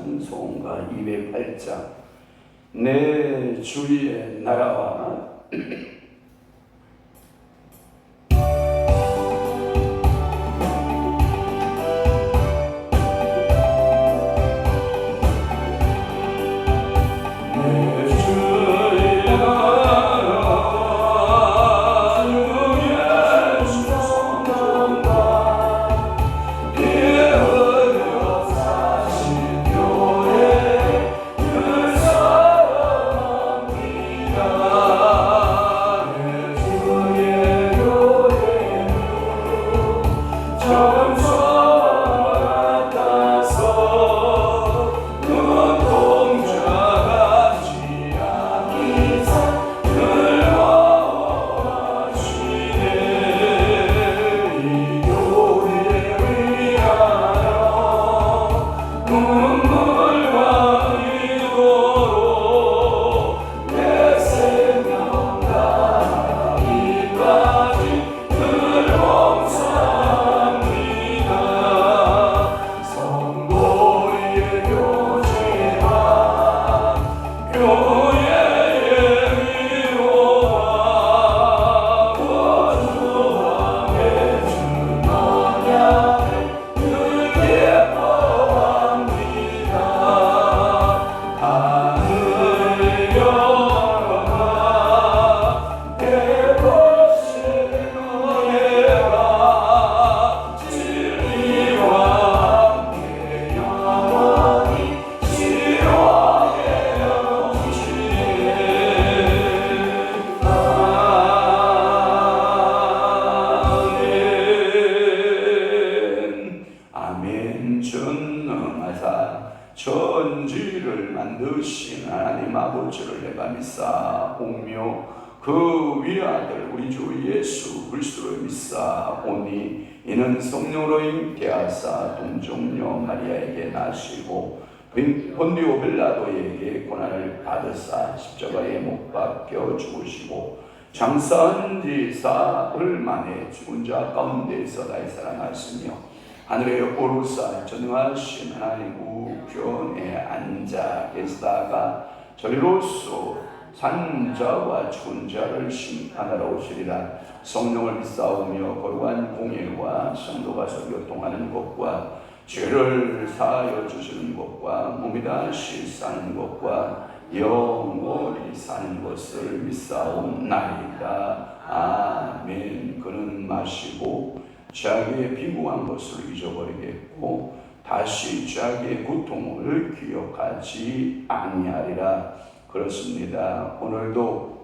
찬송가 208장 내 주의 나라와 천지를 만드신 하나님 아버지를 내가 믿사오며 그 위아들 우리 주 예수 그리스도를 믿사오니 이는 성령으로 잉태하사 동정녀 마리아에게 나시고 본디오 빌라도에게 고난을 받으사 십자가에 못 박혀 죽으시고 장사한 지 사흘 만에 죽은 자 가운데서 다시 살아나시며 하늘에 오르사 전능하신 하나님 우편에 앉아 계시다가 저리로서 산자와 죽은 자를 심판하러 오시리라. 성령을 믿사오며 거룩한 공예와 성도가 교통하는 것과 죄를 사하여 주시는 것과 몸이 다시 사는 것과 영원히 사는 것을 믿사옵나이다. 아멘. 그는 마시고 자기의 비무한 것을 잊어버리겠고 다시 자기의 고통을 기억하지 아니하리라. 그렇습니다. 오늘도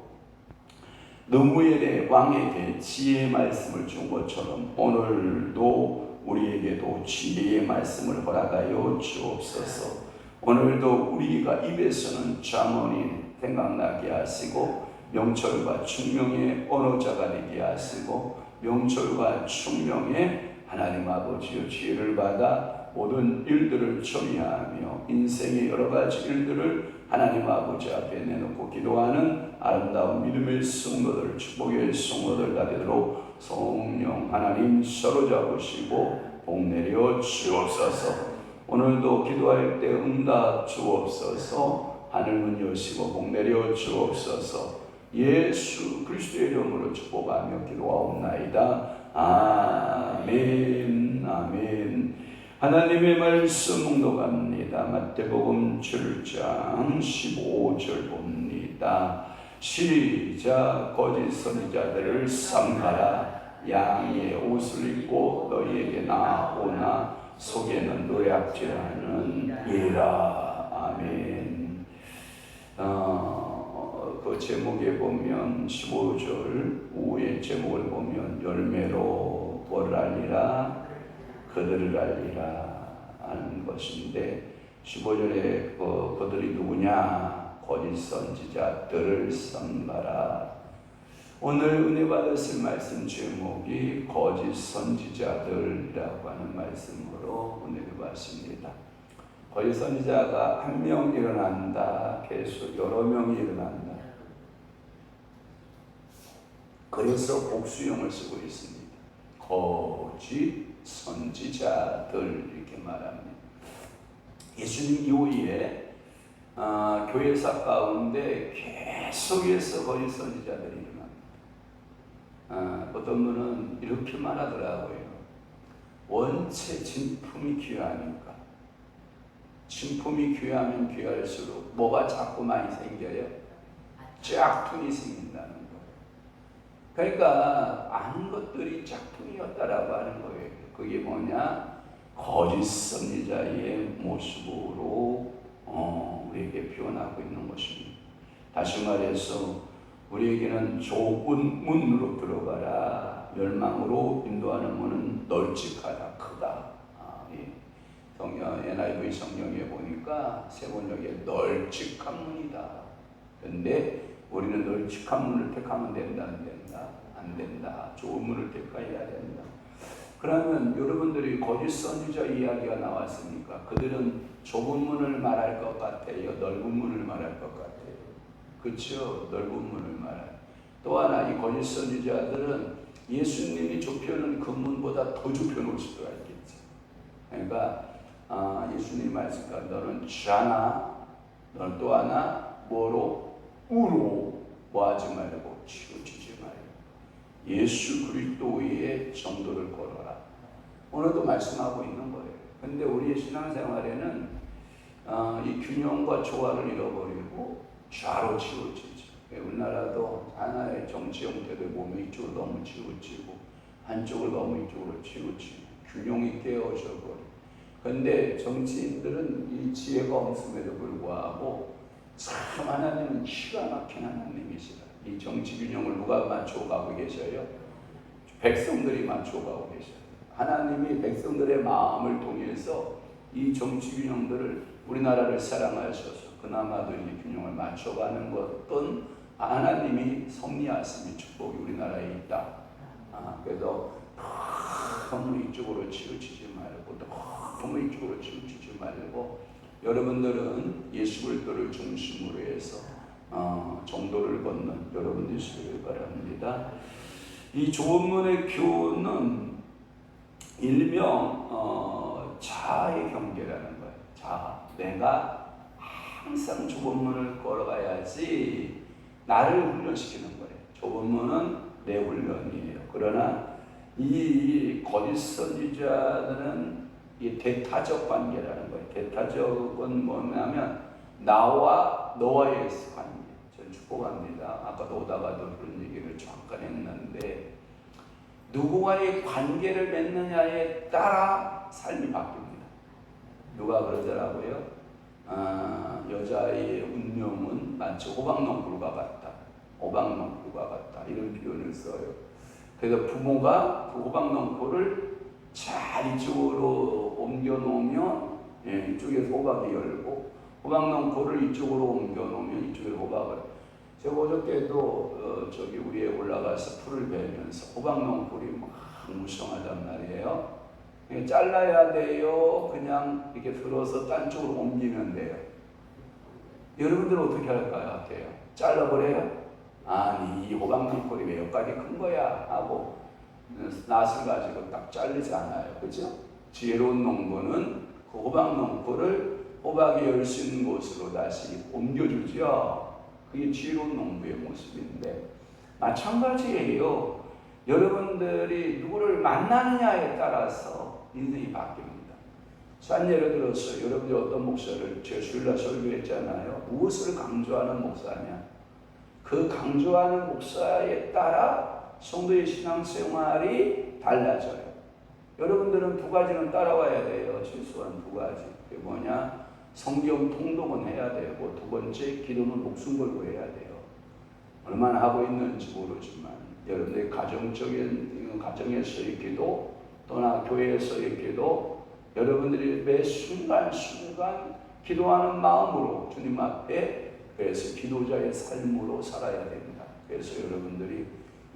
느무엘의 왕에게 지혜의 말씀을 준 것처럼 오늘도 우리에게도 지혜의 말씀을 허락하여 주옵소서. 오늘도 우리가 입에서는 잠언이 생각나게 하시고 명철과 충명의 언어자가 되게 하시고 명철과 충명의 하나님 아버지의 지혜를 받아 모든 일들을 처리하며 인생의 여러 가지 일들을 하나님 아버지 앞에 내놓고 기도하는 아름다운 믿음의 성도들, 축복의 성도들 다 되도록 성령 하나님 사로잡으시고 복 내려 주옵소서. 오늘도 기도할 때 응답 주옵소서. 하늘문 여시고 복 내려 주옵소서. 예수 그리스도의 이름으로 축복하며 기도하옵나이다. 아멘. 아멘. 하나님의 말씀 묵독합니다. 마태복음 7장 15절 봅니다. 시작. 거짓 선지자들을 삼가라. 양의 옷을 입고 너희에게 나오나 속에는 노략질하는 이라. 아멘. 그 제목에 보면 15절 후의 제목을 보면 열매로 뭐를 알리라? 그들을 알리라 하는 것인데 15절에 그들이 누구냐? 거짓 선지자들을 삼가라. 오늘 은혜 받으실 말씀 제목이 거짓 선지자들이라고 하는 말씀으로 은혜를 받습니다. 거짓 선지자가 한 명 일어난다, 계속 여러 명이 일어난다. 그래서 복수형을 쓰고 있습니다. 거짓 선지자들 이렇게 말합니다. 예수님 이후에 교회사 가운데 계속해서 거짓 선지자들이 일어납니다. 어떤 분은 이렇게 말하더라고요. 원체 진품이 귀하니까. 진품이 귀하면 귀할수록 뭐가 자꾸 많이 생겨요? 짝퉁이 생긴다는 거예요. 그러니까 아는 것들이 짝퉁이었다라고 하는 거예요. 그게 뭐냐? 거짓 선지자의 모습으로 우리에게 표현하고 있는 것입니다. 다시 말해서 우리에게는 좁은 문으로 들어가라. 멸망으로 인도하는 문은 널찍하다, 크다. NIV 성경에 보니까 세 번역에 널찍한 문이다. 그런데 우리는 널찍한 문을 택하면 된다, 안 된다? 안 된다. 좁은 문을 택해야 된다. 그러면 여러분들이 거짓 선지자 이야기가 나왔으니까 그들은 좁은 문을 말할 것 같아요? 넓은 문을 말할 것 같아요? 그렇죠? 넓은 문을 말해요. 또 하나 이 거짓 선지자들은 예수님이 좁혀놓은 그 문보다 더 좁혀놓을 수가 있겠죠. 그러니까 예수님 말씀과 너는 쥐나 너는 또 하나 뭐로? 우로 뭐하지 말고 치우치지 말고 예수 그리스도의 정도를 걸어라. 오늘도 말씀하고 있는 거예요. 근데 우리의 신앙생활에는 이 균형과 조화를 잃어버리고 좌로 치우치죠. 우리나라도 하나의 정치 형태들 보면 이쪽으로 너무 치우치고 한쪽을 너무 이쪽으로 치우치고 균형이 깨어져 버려. 그런데 정치인들은 이 지혜가 없음에도 불구하고 참 하나님은 기가 막힌 하나님이시다. 이 정치 균형을 누가 맞춰가고 계셔요? 백성들이 맞춰가고 계셔요. 하나님이 백성들의 마음을 통해서 이 정치 균형들을 우리나라를 사랑하셔서 그나마도 이 균형을 맞춰가는 것은 하나님이 섭리하심이 축복이 우리나라에 있다. 그래서 너무 이쪽으로 치우치지 말고 너무 이쪽으로 치우치지 말고 여러분들은 예수 그리스도를 중심으로 해서 정도를 걷는 여러분 되시길 바랍니다. 이 좁은 문의 교훈은 일명 자아의 경계라는 거예요. 자아. 내가 항상 좁은 문을 걸어가야지 나를 훈련시키는 거예요. 좁은 문은 내 훈련이에요. 그러나 이 거짓 선지자들은 이 대타적 관계라는 거예요. 대타적은 뭐냐면 나와 너와의 관계. 저는 축복합니다. 아까도 오다가도 그런 얘기를 잠깐 했는데 누구와의 관계를 맺느냐에 따라 삶이 바뀝니다. 누가 그러더라고요. 여자의 운명은 마치 호박농부가 같다. 호박농부가 같다. 이런 표현을 써요. 그래서 부모가 그 호박농부를 잘 이쪽으로 옮겨 놓으면 이쪽에서 호박이 열고 호박농부를 이쪽으로 옮겨 놓으면 이쪽에서 호박을. 제가 어저께도 저기 위에 올라가서 풀을 베면서 호박농부리 막 무성하단 말이에요. 잘라야 돼요? 그냥 이렇게 들어서 딴 쪽으로 옮기면 돼요? 여러분들은 어떻게 할 것 같아요? 잘라버려요? 아니 이 호박농부리 왜 여기까지 큰 거야? 하고 낫을 가지고 딱 잘리지 않아요. 그죠? 지혜로운 농부는 그 호박농부를 호박이 열 수 있는 곳으로 다시 옮겨주죠. 그게 지혜로운 농부의 모습인데 마찬가지예요. 여러분들이 누구를 만나느냐에 따라서 인생이 바뀝니다. 한 예를 들어서 여러분들이 어떤 목사를 제가 주일날 설교했잖아요. 무엇을 강조하는 목사냐? 그 강조하는 목사에 따라 성도의 신앙생활이 달라져요. 여러분들은 두 가지는 따라와야 돼요. 최소한 두 가지. 그게 뭐냐? 성경 통독은 해야 되고 두 번째 기도는 목숨 걸고 해야 돼요. 얼마나 하고 있는지 모르지만 여러분들의 가정적인 가정에서의 기도 또나 교회에서의 기도 여러분들이 매 순간순간 기도하는 마음으로 주님 앞에 그래서 기도자의 삶으로 살아야 됩니다. 그래서 여러분들이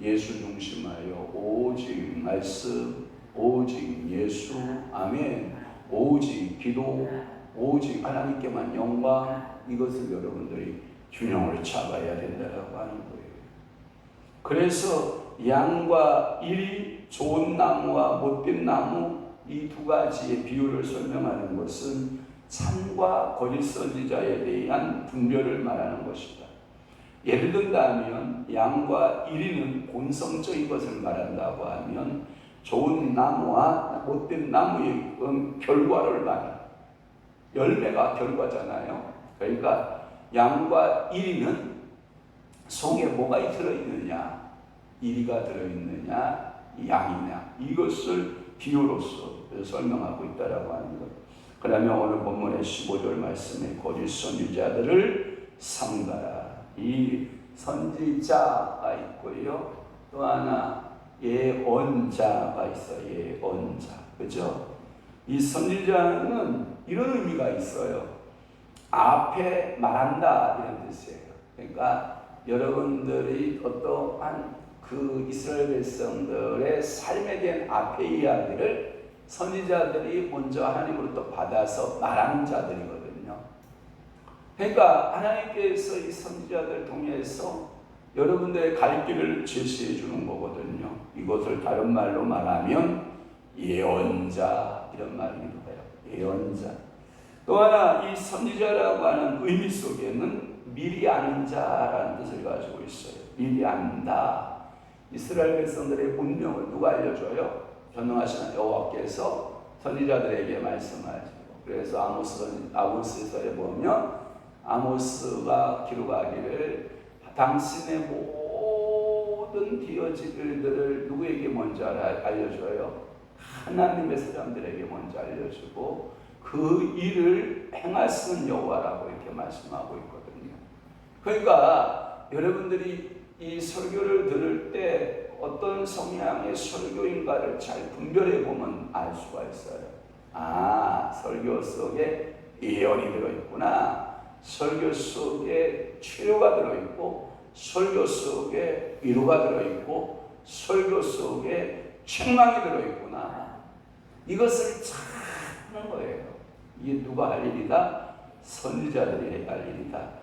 예수 중심하여 오직 말씀 오직 예수 아멘 오직 기도 오직 하나님께만 영광 이것을 여러분들이 균형을 잡아야 된다고 하는 거예요. 그래서 양과 이리 좋은 나무와 못된 나무 이 두 가지의 비유를 설명하는 것은 참과 거짓 선지자에 대한 분별을 말하는 것이다. 예를 든다면 양과 이리는 본성적인 것을 말한다고 하면 좋은 나무와 못된 나무의 결과를 말합니다. 열매가 결과잖아요. 그러니까 양과 이리는 속에 뭐가 들어있느냐, 이리가 들어있느냐, 양이냐, 이것을 비유로서 설명하고 있다라고 하는 것. 그러면 오늘 본문의 15절 말씀에 거짓 선지자들을 삼가라. 이 선지자가 있고요, 또 하나 예언자가 있어요. 예언자, 그죠? 이 선지자는 이런 의미가 있어요. 앞에 말한다 이런 뜻이에요. 그러니까 여러분들이 어떠한 그 이스라엘 백성들의 삶에 대한 앞의 이야기를 선지자들이 먼저 하나님으로부터 받아서 말하는 자들이거든요. 그러니까 하나님께서 이 선지자들 통해서 여러분들의 갈 길을 제시해 주는 거거든요. 이것을 다른 말로 말하면 예언자 이런 말이기도 해요. 예언자. 또 하나 이 선지자라고 하는 의미 속에는 미리 아는 자라는 뜻을 가지고 있어요. 미리 안다. 이스라엘 백성들의 운명을 누가 알려줘요? 전능하신 여호와께서 선지자들에게 말씀하시고, 그래서 아모스서에 보면 아모스가 기록하기를 당신의 모든 뒤어질 일들을 누구에게 먼저 알려줘요? 하나님의 사람들에게 먼저 알려주고 그 일을 행하시는 여호와라고 이렇게 말씀하고 있거든요. 그러니까 여러분들이 이 설교를 들을 때 어떤 성향의 설교인가를 잘 분별해 보면 알 수가 있어요. 아, 설교 속에 예언이 들어있구나. 설교 속에 치료가 들어있고, 설교 속에 위로가 들어있고, 설교 속에 책망이 들어있구나. 이것을 잘 하는 거예요. 이게 누가 할 일이다? 선지자들이 할 일이다.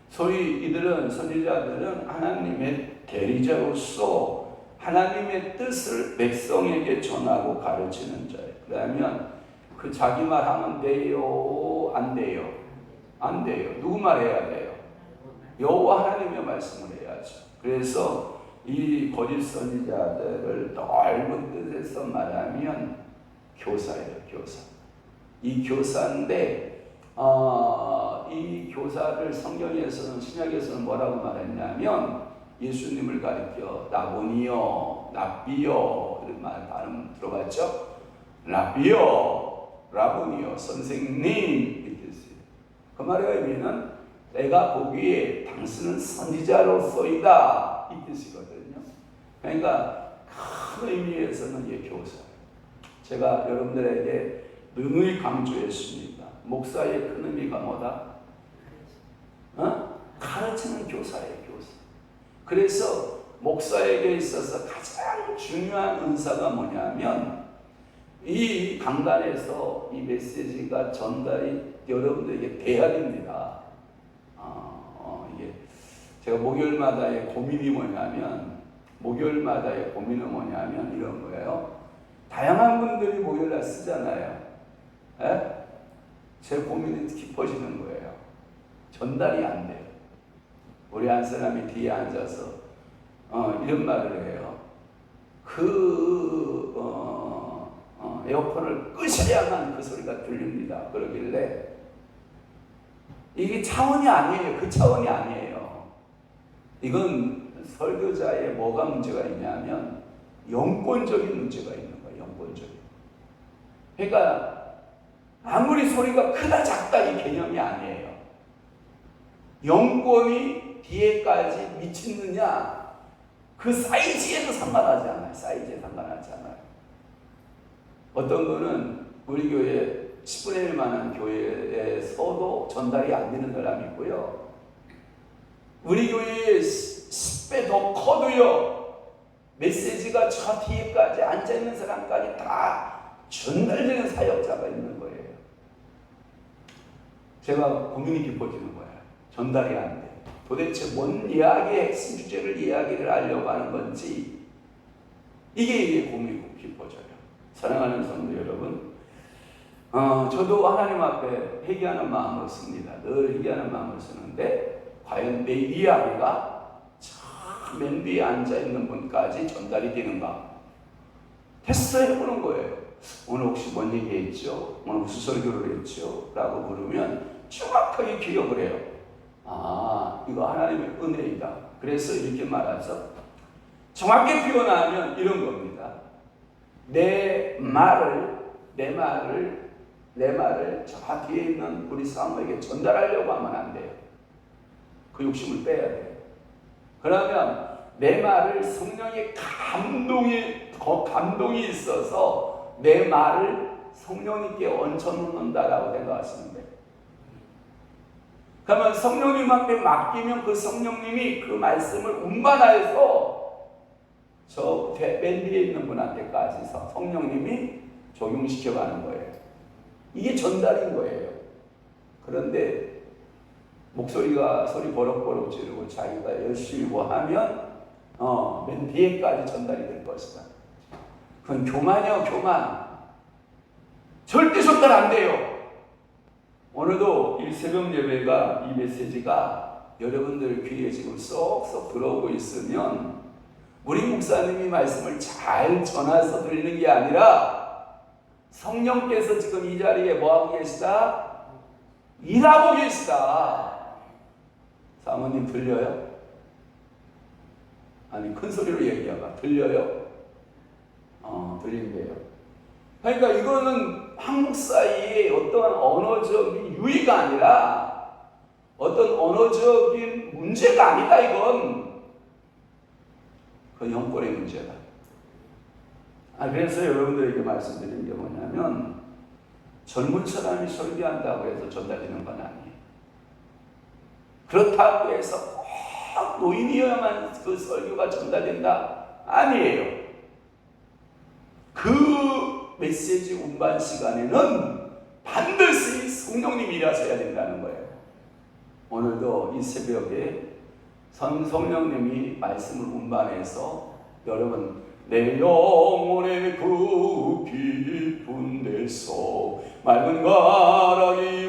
소위 이들은, 선지자들은 하나님의 대리자로서 하나님의 뜻을 백성에게 전하고 가르치는 자예요. 그러면 그 자기 말하면 돼요? 안 돼요? 안 돼요. 누구 말해야 돼요? 여호와 하나님의 말씀을 해야죠. 그래서 이 거짓 선지자들을 넓은 뜻에서 말하면 교사예요. 교사. 이 교사인데 이 교사를 성경에서는, 신약에서는 뭐라고 말했냐면 예수님을 가리켜 라보니요, 랍비요 이런 말 발음 들어봤죠? 랍비요, 라보니요, 선생님 이 뜻이에요. 그 말의 의미는 내가 보기에 당신은 선지자로서이다 이 뜻이거든요. 그러니까 큰 의미에서는 이 교사. 제가 여러분들에게 능히 강조했습니다. 목사의 큰 의미가 뭐다? 가르치는 교사예요, 교사. 그래서 목사에게 있어서 가장 중요한 은사가 뭐냐면 이 강단에서 이 메시지가 전달이 여러분들에게 돼야 됩니다. 이게 제가 목요일마다의 고민은 뭐냐면 이런 거예요. 다양한 분들이 목요일날 쓰잖아요. 에? 제 고민이 깊어지는 거예요. 전달이 안 돼요. 우리 한 사람이 뒤에 앉아서 이런 말을 해요. 에어컨을 끄셔야만 그 소리가 들립니다. 그러길래 이게 차원이 아니에요. 그 차원이 아니에요. 이건 설교자의 뭐가 문제가 있냐면 영권적인 문제가 있는 거예요. 영권적인. 그러니까 아무리 소리가 크다 작다 이 개념이 아니에요. 영권이 뒤에까지 미치느냐 그 사이즈에도 상관하지 않아요. 사이즈에 상관하지 않아요. 어떤 분은 우리 교회 10분의 1만한 교회에서도 전달이 안 되는 사람이 있고요. 우리 교회에 10배 더 커도요. 메시지가 저 뒤에까지 앉아있는 사람까지 다 전달되는 사역자가 있는 거예요. 제가 고민이 깊어지는 거예요. 전달이 안 돼. 도대체 뭔 이야기의 핵심 주제를 이야기를 하려고 하는 건지 이게 고민이 깊어져요. 사랑하는 성도 여러분, 저도 하나님 앞에 회개하는 마음을 씁니다. 늘 회개하는 마음을 쓰는데 과연 내 이야기가 참 맨 뒤에 앉아있는 분까지 전달이 되는가? 테스트 해보는 거예요. 오늘 혹시 뭔 얘기 했죠? 오늘 무슨 설교를 했죠? 라고 물으면 정확하게 기억을 해요. 아, 이거 하나님의 은혜이다. 그래서 이렇게 말해서 정확히 표현하면 이런 겁니다. 내 말을 저 뒤에 있는 우리 사모에게 전달하려고 하면 안 돼요. 그 욕심을 빼야 돼요. 그러면 내 말을 성령의 감동이 있어서 내 말을 성령님께 얹혀놓는다라고 생각하시면 돼요. 그러면 성령님한테 맡기면 그 성령님이 그 말씀을 운반하여서 저 맨 뒤에 있는 분한테까지 성령님이 적용시켜가는 거예요. 이게 전달인 거예요. 그런데 소리 버럭버럭 지르고 자기가 열심히 뭐 하면 맨 뒤에까지 전달이 될 것이다. 그건 교만이요, 교만. 절대 전달 안 돼요. 오늘도 이 새벽 예배가, 이 메시지가 여러분들 귀에 지금 쏙쏙 들어오고 있으면 우리 목사님이 말씀을 잘 전해서 들리는 게 아니라 성령께서 지금 이 자리에 뭐하고 계시다? 일하고 계시다. 사모님 들려요? 아니 큰 소리로 얘기해봐. 들려요? 들린대요. 그러니까 이거는 한국 사이에 어떠한 언어적인 유의가 아니라 어떤 언어적인 문제가 아니다. 이건 그 영권의 문제다. 그래서 여러분들에게 말씀드리는 게 뭐냐면 젊은 사람이 설교한다고 해서 전달되는 건 아니에요. 그렇다고 해서 꼭 노인이어야만 그 설교가 전달된다? 아니에요. 그 메시지 운반 시간에는 반드시 성령님이 일하셔야 된다는 거예요. 오늘도 이 새벽에 성령님이 말씀을 운반해서 여러분 내 영혼의 그 깊은 데서 맑은 가락이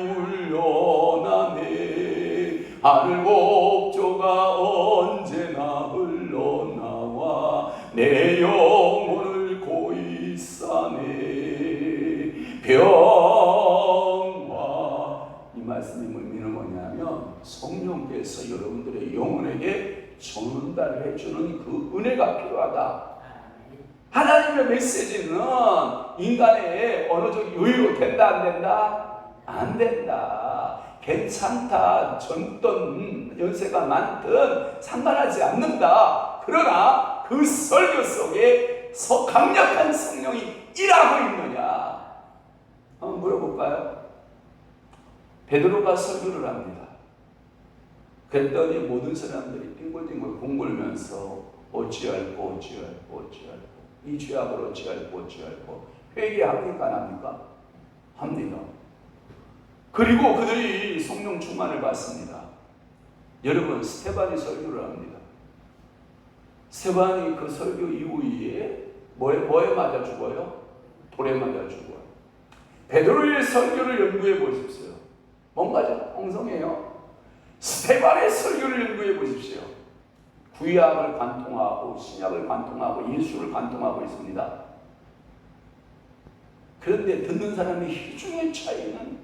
울려나네 하늘 목조가 언제나 흘러나와 내 영혼을 고이 싸네 평화. 이 말씀의 의미는 뭐냐면 성령께서 여러분들의 영혼에게 전달을 해주는 그 은혜가 필요하다. 하나님의 메시지는 인간의 언어적 유의로 된다 안 된다? 안 된다. 괜찮다. 젊든 연세가 많든 상관하지 않는다. 그러나 그 설교 속에 강력한 성령이 일하고 있느냐? 한번 물어볼까요? 베드로가 설교를 합니다. 그랬더니 모든 사람들이 띵글띵글 공굴면서 어찌할꼬 이 죄악을 어찌할꼬 회개합니까 안 합니까? 합니다. 그리고 그들이 성령 충만을 받습니다. 여러분 스테반이 설교를 합니다. 스테반이 그 설교 이후에 뭐에 맞아 죽어요? 돌에 맞아 죽어요. 베드로의 설교를 연구해 보십시오. 뭔가 좀 엉성해요. 스테반의 설교를 연구해 보십시오. 구약을 관통하고 신약을 관통하고 예수를 관통하고 있습니다. 그런데 듣는 사람의 희중의 차이는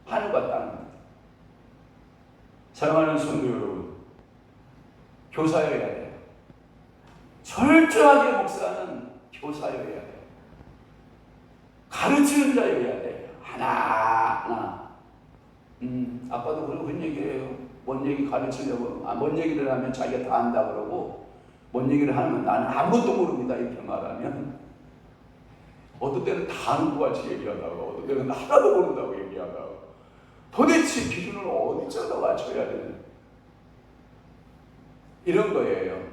하늘과 땅입니다. 사랑하는 성도 여러분, 교사여야 돼요. 철저하게 목사는 교사여야 돼요. 가르치는 자여야 돼요. 하나하나. 아빠도 그런 얘기를 해요. 뭔 얘기 가르치려고, 뭔 얘기를 하면 자기가 다 안다 그러고, 뭔 얘기를 하면 나는 아무것도 모릅니다. 이렇게 말하면, 어떤 때는 다 아는 것 같이 얘기하다가, 어떤 때는 하나도 모른다고 얘기하다가, 도대체 기준을 어디서다 맞춰야 되는, 이런 거예요.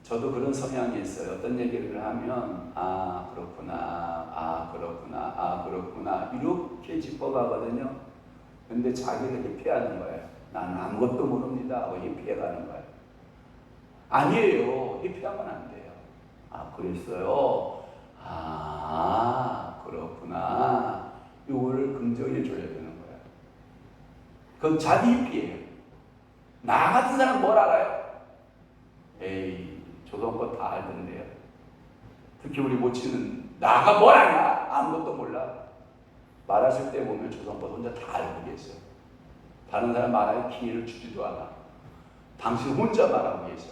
저도 그런 성향이 있어요. 어떤 얘기를 하면, 그렇구나, 이렇게 짚어가거든요. 근데 자기는 피하는 거예요. 나는 아무것도 모릅니다 하고 피해가는 거예요. 아니에요. 피하면 안 돼요. 그랬어요. 그렇구나. 이거를 긍정해 줘야 되는 거야. 그건 자기 피해요. 나 같은 사람 뭘 알아요? 에이, 조선거 다 알던데요. 특히 우리 모친은 나가 뭘 아냐? 아무것도 몰라. 말하실 때 보면 조선거 혼자 다 알고 계셔. 다른 사람 말할 기회를 주지도 않아. 당신 혼자 말하고 계셔.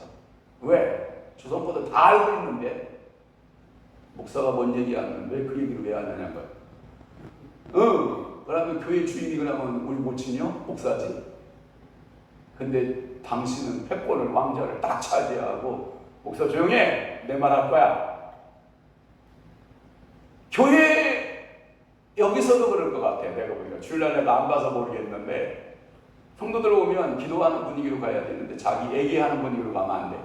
왜? 조선거도 다 알고 있는데 목사가 뭔 얘기하면 왜 그 얘기를 왜 안 하냐고요. 그러면 교회 주인이 그러면 우리 모친이요? 목사지. 근데 당신은 패권을 왕좌를 딱 차지하고 목사 조용해. 내 말 할 거야. 교회 여기서도 그럴 것 같아. 내가 보니까 주일날 내가 안 봐서 모르겠는데 성도들 오면 기도하는 분위기로 가야 되는데 자기 얘기하는 분위기로 가면 안 돼.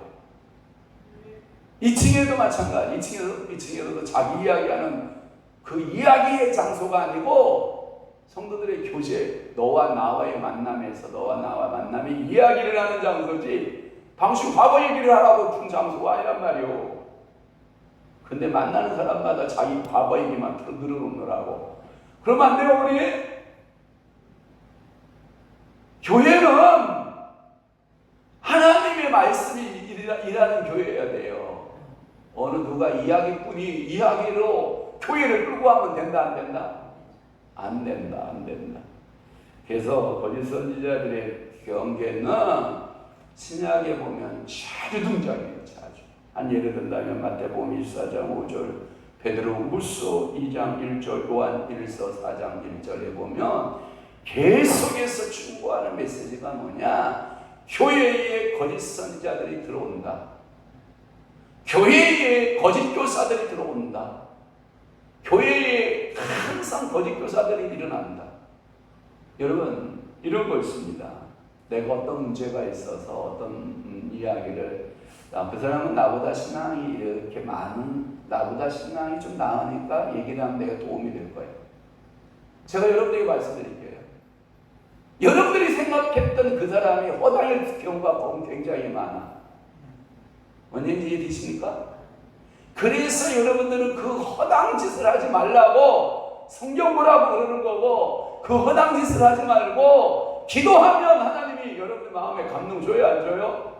2층에도 마찬가지. 2층에서도 자기 이야기하는 그 이야기의 장소가 아니고 성도들의 교제, 너와 나와의 만남에서 너와 나와 만남이 이야기를 하는 장소지 당신 과거 얘기를 하라고 준 장소가 아니란 말이오. 근데 만나는 사람마다 자기 과거 얘기만 늘어놓느라고. 그러면 안 돼요, 우리? 교회는 하나님의 말씀이 일하는 교회여야 돼요. 어느 누가 이야기꾼이 이야기로 교회를 끌고 하면 된다, 안 된다? 안 된다, 안 된다. 그래서 거짓 선지자들의 경계는 신약에 보면 자주 등장해요, 자주. 한 예를 든다면 마태복음 24장 5절, 베드로후서 2장 1절, 요한 1서 4장 1절에 보면 계속해서 충고하는 메시지가 뭐냐? 교회에 거짓 선지자들이 들어온다. 교회에 거짓 교사들이 들어온다. 교회에 항상 거짓 교사들이 일어난다. 여러분, 이런 거 있습니다. 내가 어떤 문제가 있어서 어떤 이야기를, 그 사람은 나보다 신앙이 이렇게 많은, 나보다 신앙이 좀 나으니까 얘기를 하면 내가 도움이 될 거예요. 제가 여러분에게 말씀드릴게요. 여러분들이 생각했던 그 사람이 허당일 경우가 굉장히 많아. 뭔지 이해되십니까? 그래서 여러분들은 그 허당 짓을 하지 말라고 성경 보라고 그러는 거고, 그 허당 짓을 하지 말고 기도하면 하나님이 여러분의 마음에 감동 줘요, 안 줘요?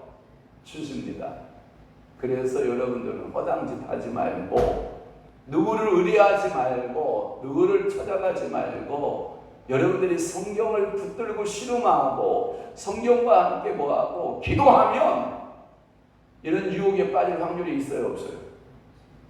주십니다. 그래서 여러분들은 허당 짓 하지 말고, 누구를 의뢰하지 말고, 누구를 찾아가지 말고, 여러분들이 성경을 붙들고 씨름하고 성경과 함께 뭐하고 기도하면 이런 유혹에 빠질 확률이 있어요, 없어요?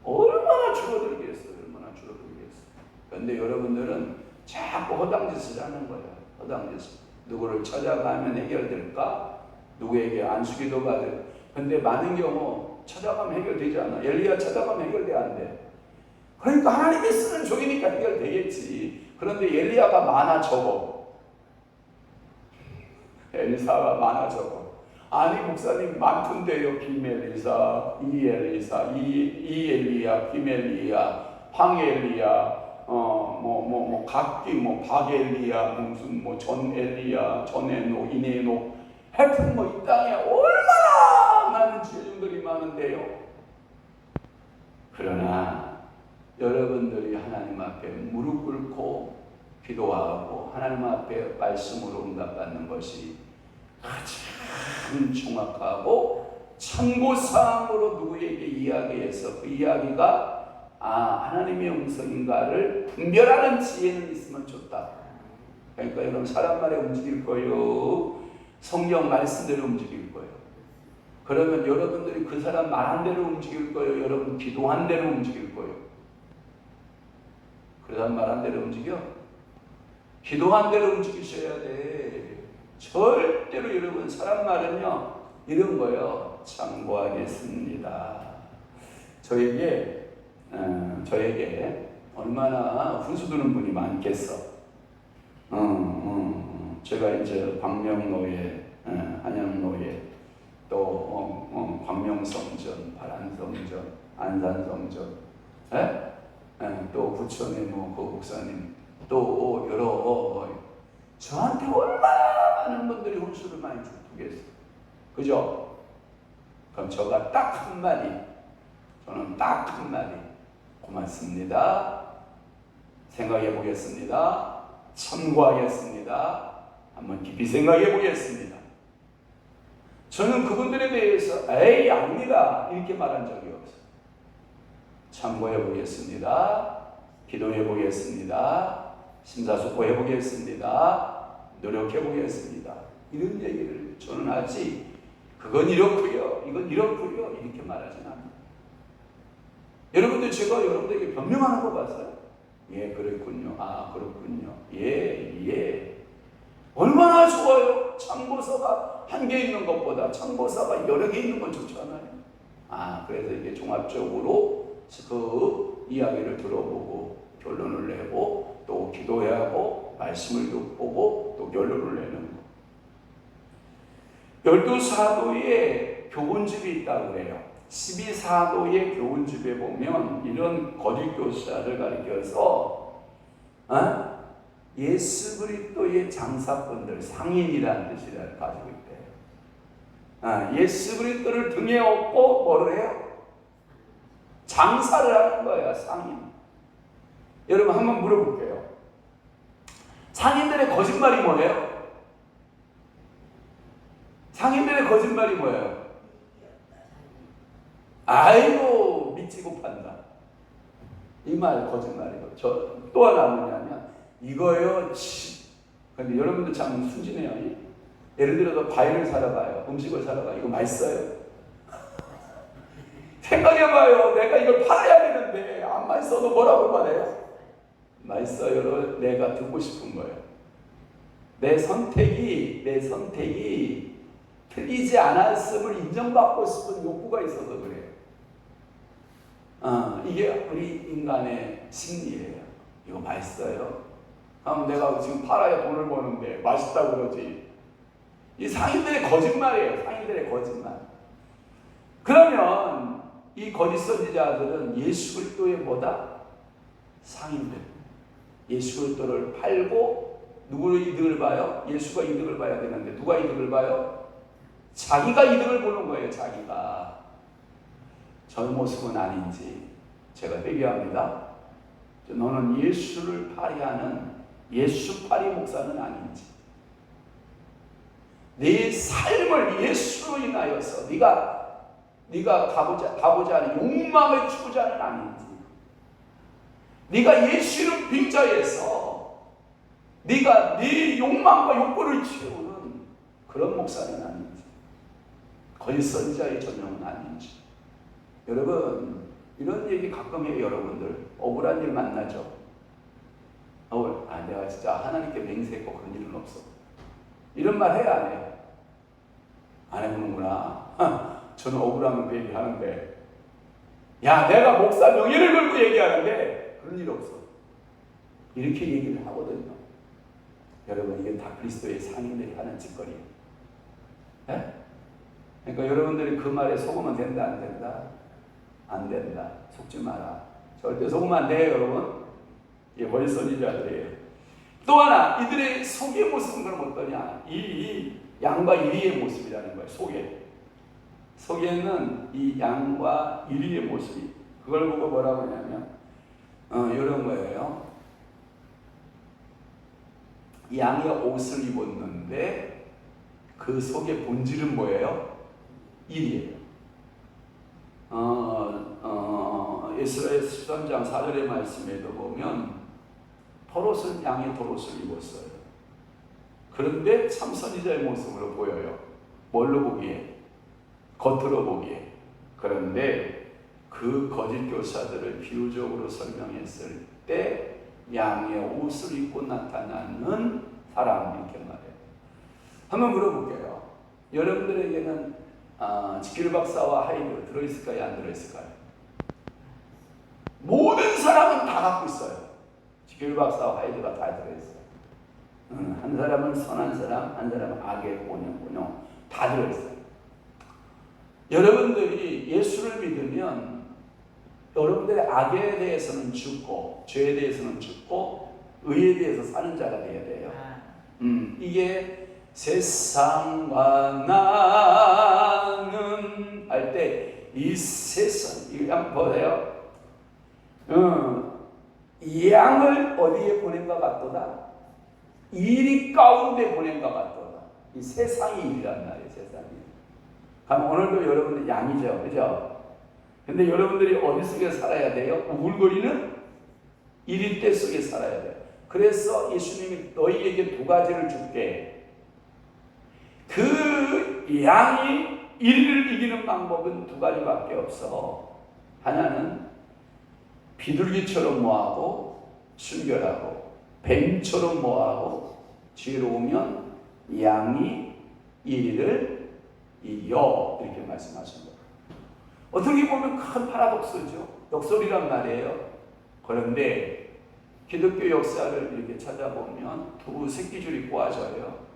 얼마나 줄어들겠어요, 얼마나 줄어들겠어요. 그런데 여러분들은 자꾸 허당짓을 하는 거예요. 허당짓을. 누구를 찾아가면 해결될까? 누구에게 안수기도 받을. 근데 많은 경우 찾아가면 해결되지 않아. 엘리야 찾아가면 해결돼 안 돼. 그러니까 하나님이 쓰는 종이니까 해결되겠지. 그런데 엘리야가 많아 적어. 엘리사가 많아 적어. 아니 목사님 많던데요. 김엘리사, 이엘리사, 이엘리야, 김엘리야, 황엘리야, 각기 박엘리야, 무슨 전엘리야, 전에노, 이네노. 하여튼 이 땅에 얼마나 많은 질문들이 많은데요. 그러나 여러분들이 하나님 앞에 무릎 꿇고 기도하고 하나님 앞에 말씀으로 응답받는 것이 가장 정확하고 참고사항으로 누구에게 이야기해서 그 이야기가 하나님의 음성인가를 분별하는 지혜는 있으면 좋다. 그러니까 여러분 사람 말에 움직일 거예요. 성경 말씀대로 움직일 거예요. 그러면 여러분들이 그 사람 말한 대로 움직일 거예요. 여러분 기도한 대로 움직일 거예요. 그 사람 말한 대로 움직여? 기도한 대로 움직이셔야 돼. 절대로 여러분 사람 말은요 이런 거예요. 참고하겠습니다. 저에게 얼마나 훈수두는 분이 많겠어. 제가 이제 광명노예, 한양노예, 또 광명성전, 바란성전, 안산성전, 또 부천의 그 목사님, 또 여러 저한테 얼마나 많은 분들이 훈수를 많이 주겠어요. 그죠? 그럼 저가 딱 한마디, 저는 딱 한마디, 고맙습니다. 생각해 보겠습니다. 참고하겠습니다. 한번 깊이 생각해 보겠습니다. 저는 그분들에 대해서 에이 아닙니다 이렇게 말한 적이 없어요. 참고해 보겠습니다. 기도해 보겠습니다. 심사숙고해 보겠습니다. 노력해 보겠습니다. 이런 얘기를 저는 하지 그건 이렇고요 이건 이렇고요 이렇게 말하진 않아요. 여러분들 제가 여러분들에게 변명하는 거 봤어요? 예 그랬군요. 아 그렇군요. 예 얼마나 좋아요. 참고서가 한 개 있는 것보다 참고서가 여러 개 있는 건 좋잖아요. 그래서 이게 종합적으로 그 이야기를 들어보고 결론을 내고 또 기도해야 하고 말씀을 보고 또 결론을 내는 거. 12사도의 교훈집이 있다고 그래요. 12사도의 교훈집에 보면 이런 거짓 교사를 가리켜서 예수 그리스도의 장사꾼들, 상인이라는 뜻을 가지고 있대요. 예수 그리스도를 등에 업고 뭐를 해요? 장사를 하는 거야, 상인. 여러분 한번 물어볼게요. 상인들의 거짓말이 뭐예요? 상인들의 거짓말이 뭐예요? 아이고 미치고 판다. 이 말 거짓말이고. 저 또 하나 뭐냐면 이거요. 근데 여러분들 참 순진해요. 예를 들어서 과일을 사러 가요. 음식을 사러 가요. 이거 맛있어요? 생각해봐요. 내가 이걸 팔아야 되는데 안 맛있어도 뭐라고 말해요? 맛있어요를 내가 듣고 싶은 거예요. 내 선택이 틀리지 않았음을 인정받고 싶은 욕구가 있어서 그래요. 이게 우리 인간의 심리예요. 이거 맛있어요? 그럼 내가 지금 팔아야 돈을 버는데 맛있다고 그러지. 이 상인들의 거짓말이에요. 상인들의 거짓말. 그러면 이 거짓 선지자들은 예수 그리스도의 뭐다? 상인들. 예수 그리스도를 팔고 누구의 이득을 봐요? 예수가 이득을 봐야 되는데 누가 이득을 봐요? 자기가 이득을 보는 거예요. 자기가. 저 모습은 아닌지 제가 회개합니다. 너는 예수를 파리하는 예수파리 목사는 아닌지, 네 삶을 예수로 인하여서 네가 가고자 하는 욕망의 추구자는 아닌지, 네가 예수 이름 빙자에서 네가 네 욕망과 욕구를 채우는 그런 목사는 아닌지, 거짓 선지자의 전형은 아닌지. 여러분 이런 얘기 가끔 해요. 여러분들 억울한 일 만나죠. 내가 진짜 하나님께 맹세했고 그런 일은 없어. 이런 말 해야 안 해요? 안 해보는구나. 저는 억울하면 그 얘기하는데, 야 내가 목사 명예를 걸고 얘기하는데 그런 일 없어. 이렇게 얘기를 하거든요. 여러분 이게 다 그리스도의 상인들이 하는 짓거리예요. 네? 그러니까 여러분들이 그 말에 속으면 된다 안 된다? 안 된다. 속지 마라. 절대 속으면 안 돼요 여러분. 이게 거짓 선지자들이에요. 또 하나 이들의 속의 모습은 그럼 어떠냐? 이 양과 이리의 모습이라는 거예요. 속에는 이 양과 이리의 모습이, 그걸 보고 뭐라고 하냐면 이런 거예요. 양의 옷을 입었는데 그 속의 본질은 뭐예요? 이리예요. 이스라엘 13장 4절의 말씀에도 보면 양의 털옷을 입었어요. 그런데 참 선지자의 모습으로 보여요. 뭘로 보기에? 겉으로 보기에. 그런데 그 거짓 교사들을 비유적으로 설명했을 때 양의 옷을 입고 나타나는 사람, 이렇게 말해요. 한번 물어볼게요. 여러분들에게는 지킬 박사와 하이드 들어있을까요? 안 들어있을까요? 모든 사람은 다 갖고 있어요. 지킬 박사와 하이드가 다 들어있어요. 한 사람은 선한 사람, 한 사람은 악의 본영 다 들어있어요. 여러분들이 예수를 믿으면 여러분들의 악에 대해서는 죽고, 죄에 대해서는 죽고, 의에 대해서 사는 자가 되어야 돼요. 이게 세상과 나는 할 때 이 세상, 이거 한번 보세요. 양을 어디에 보낸가 같도다? 이리 가운데 보낸가 같도다. 이 세상이 일이란 말이에요. 세상이. 그럼 오늘도 여러분들 양이죠. 그죠? 근데 여러분들이 어디 속에 살아야 돼요? 우글거리는 1일 속에 살아야 돼요. 그래서 예수님이 너희에게 두 가지를 줄게. 그 양이 일을 이기는 방법은 두 가지밖에 없어. 하나는 비둘기처럼 뭐하고 순결하고, 뱀처럼 뭐하고 지혜로우면 양이 일을 이겨. 이렇게 말씀하신 거예요. 어떻게 보면 큰 파라독스죠. 역설이란 말이에요. 그런데 기독교 역사를 이렇게 찾아보면 두 새끼줄이 꼬아져요.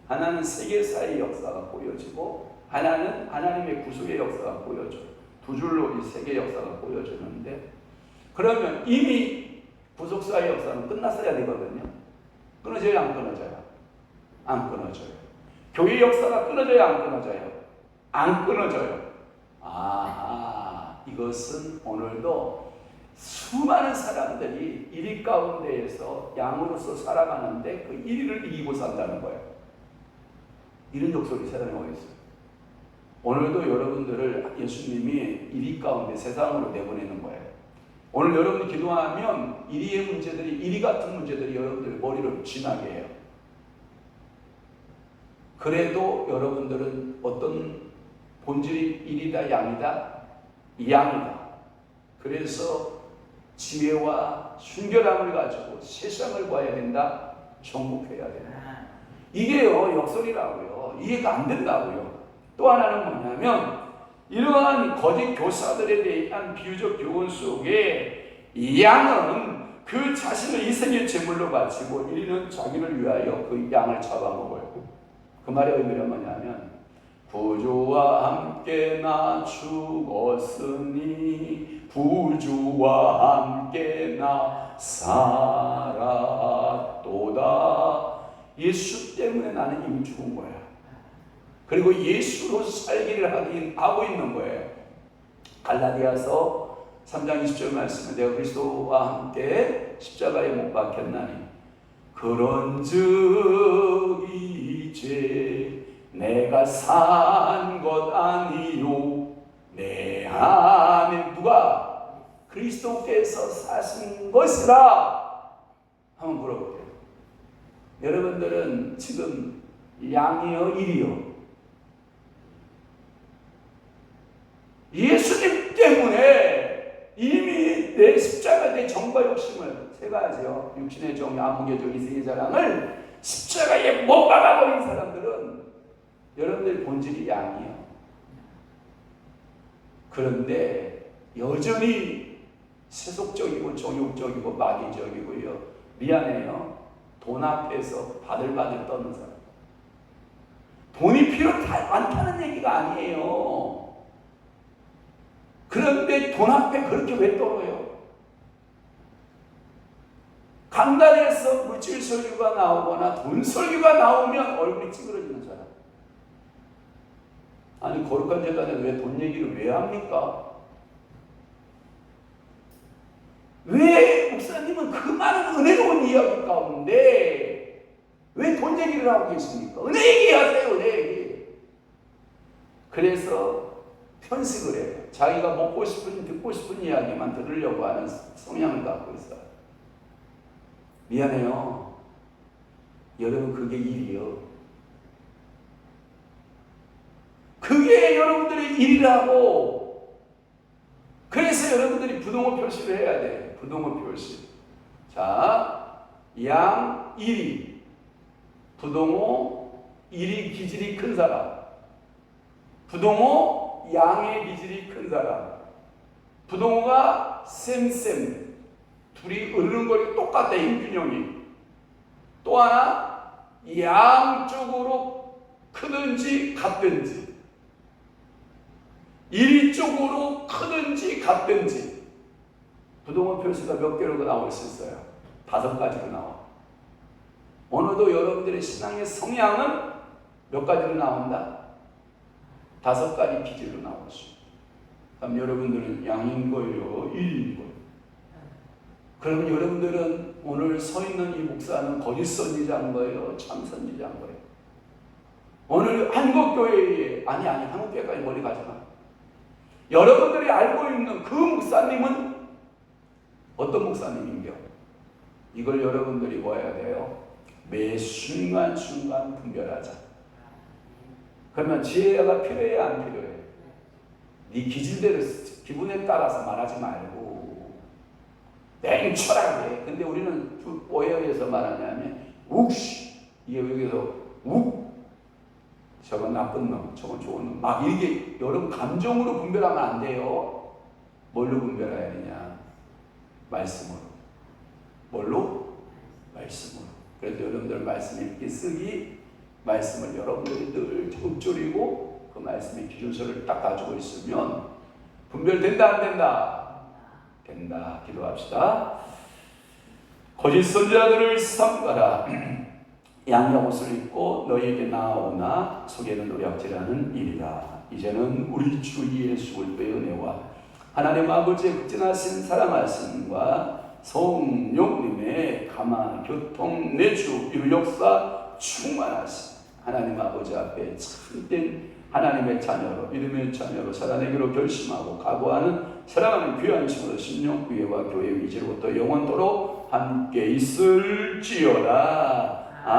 하나는 세계사의 역사가 보여지고, 하나는 하나님의 구속의 역사가 보여져. 두 줄로 이 세계 역사가 보여주는데, 그러면 이미 구속사의 역사는 끝났어야 되거든요. 끊어져요, 안 끊어져요? 안 끊어져요. 교회 역사가 끊어져요, 안 끊어져요? 안 끊어져요. 이것은 오늘도 수많은 사람들이 이리 가운데에서 양으로서 살아가는데 그 이리를 이기고 산다는 거예요. 이런 욕설이 세상에 어디 있어요? 오늘도 여러분들을 예수님이 이리 가운데 세상으로 내보내는 거예요. 오늘 여러분이 기도하면 이리의 문제들이, 이리 같은 문제들이 여러분들 머리를 지나게 해요. 그래도 여러분들은 어떤 본질이 일이다, 양이다? 양이다. 그래서 지혜와 순결함을 가지고 세상을 봐야 된다, 정복해야 된다. 이게요, 역설이라고요. 이해가 안 된다고요. 또 하나는 뭐냐면, 이러한 거짓 교사들에 대한 비유적 교훈 속에 양은 그 자신을 이생의 제물로 바치고 이리는 자기를 위하여 그 양을 잡아먹어요. 그 말의 의미는 뭐냐면, 구주와 함께 나 죽었으니 구주와 함께 나 살았도다. 예수 때문에 나는 이미 죽은 거야. 그리고 예수로 살기를 하고 있는 거예요. 갈라디아서 3장 20절 말씀에 내가 그리스도와 함께 십자가에 못 박혔나니 그런즉 이제 내가 산 것 아니요 내 안에 누가? 그리스도께서 사신 것이라. 한번 물어볼게요. 여러분들은 지금 양이요, 일이요? 예수님 때문에 이미 내 십자가, 내 정과 욕심을, 세 가지요, 육신의 정, 암흑의 정, 이생의 자랑을 십자가에 못 박아버린 사람들은 여러분들 본질이 양이요. 그런데 여전히 세속적이고 정욕적이고 마귀적이고요. 미안해요. 돈 앞에서 바들바들 떠는 사람. 돈이 필요 많다는 얘기가 아니에요. 그런데 돈 앞에 그렇게 왜 떨어요? 강단에서 물질 설교가 나오거나 돈 설교가 나오면 얼굴이 찌그러지는 사람. 아니, 거룩한 재단에 왜 돈 얘기를 왜 합니까? 왜 목사님은 그 많은 은혜로운 이야기 가운데 왜 돈 얘기를 하고 계십니까? 은혜 얘기하세요, 은혜 얘기. 그래서 편식을 해요. 자기가 먹고 싶은, 듣고 싶은 이야기만 들으려고 하는 성향을 갖고 있어요. 미안해요. 여러분, 그게 일이요. 그게 여러분들의 일이라고. 그래서 여러분들이 부동호 표시를 해야 돼. 부동호 표시. 자, 양 1위. 부동호 1위 기질이 큰 사람. 부동호 양의 기질이 큰 사람. 부동호가 쌤. 둘이 으르렁거리고 똑같다, 임균형이. 또 하나, 양쪽으로 크든지 같든지. 이리 쪽으로 크든지 같든지. 부동호 표시가 몇 개로 나올 수 있어요? 5가지로 나와. 오늘도 여러분들의 신앙의 성향은 몇 가지로 나온다? 5가지 기질로 나올 수 있어요. 그럼 여러분들은 양인 거예요? 일인 거예요? 그러면 여러분들은 오늘 서 있는 이 목사는 거짓 선지자인 거예요? 참 선지자인 거예요? 오늘 한국교회에 아니 한국교회까지 멀리 가지 마. 여러분들이 알고 있는 그 목사님은 어떤 목사님인겨? 이걸 여러분들이 봐야 돼요. 매 순간순간 분별하자. 그러면 지혜가 필요해 안 필요해? 네 기질대로 기분에 따라서 말하지 말고 냉철하게. 근데 우리는 오해에서 말하냐면 욱시 이게 여기서 욱 저건 나쁜 놈, 저건 좋은 놈 막 이게 여러분 감정으로 분별하면 안 돼요. 뭘로 분별해야 되냐? 말씀으로. 뭘로? 말씀으로. 그래서 여러분들 말씀 읽기 쓰기 말씀을 여러분들이 늘 읊조리고 그 말씀의 기준서를 딱 가지고 있으면 분별된다 안 된다? 된다. 기도합시다. 거짓 선지자들을 삼가라. 양의 옷을 입고 너희에게 나아오나 속에는 노략질하는 일이라. 이제는 우리 주 예수 그리스도의 은혜와 하나님 아버지의 극진하신 사랑하심과 성령님의 가마, 교통, 내주, 이루 역사 충만하신 하나님 아버지 앞에 참된 하나님의 자녀로 믿음의 자녀로 살아내기로 결심하고 각오하는 사랑하는 귀한 심으로 심령구회와 교회 위지로부터 영원토록 함께 있을지어다.